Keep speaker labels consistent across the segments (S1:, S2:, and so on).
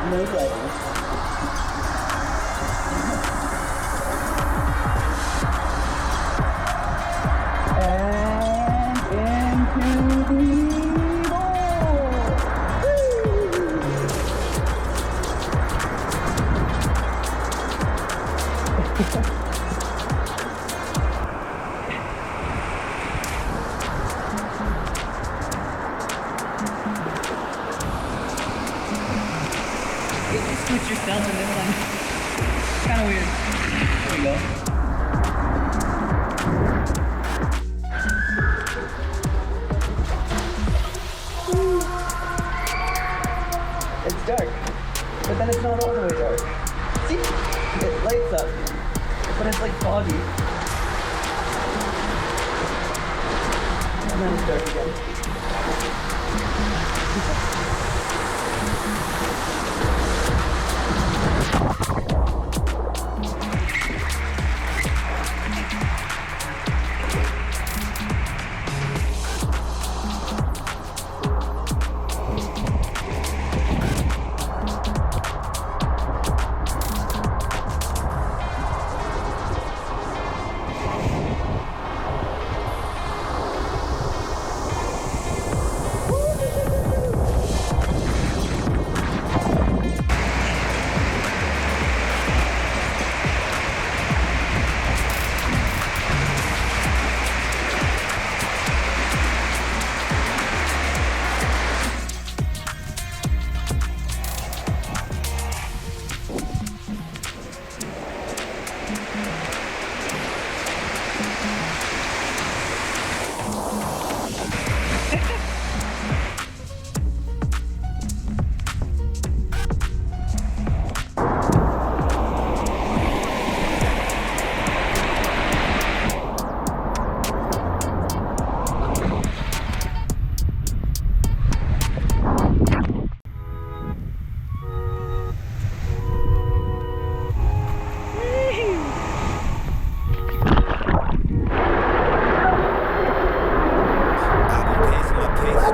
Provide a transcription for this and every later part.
S1: No driving. And into the bowl. You switch yourself in this one. It's kind of weird. There we go. It's dark, but then it's not all the way dark. See? It lights up, but it's like foggy. And then it's dark again.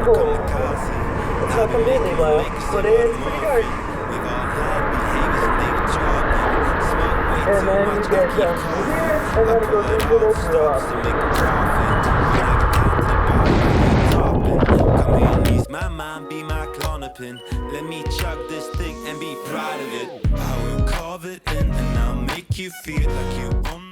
S1: It's not completely black, but it's pretty dark. And then you get down here, and then it goes into the drop.
S2: Come here, ease my mind, be my corner pin. Let me chug this thing and be proud of it. I will carve it in, and I'll make you feel like you own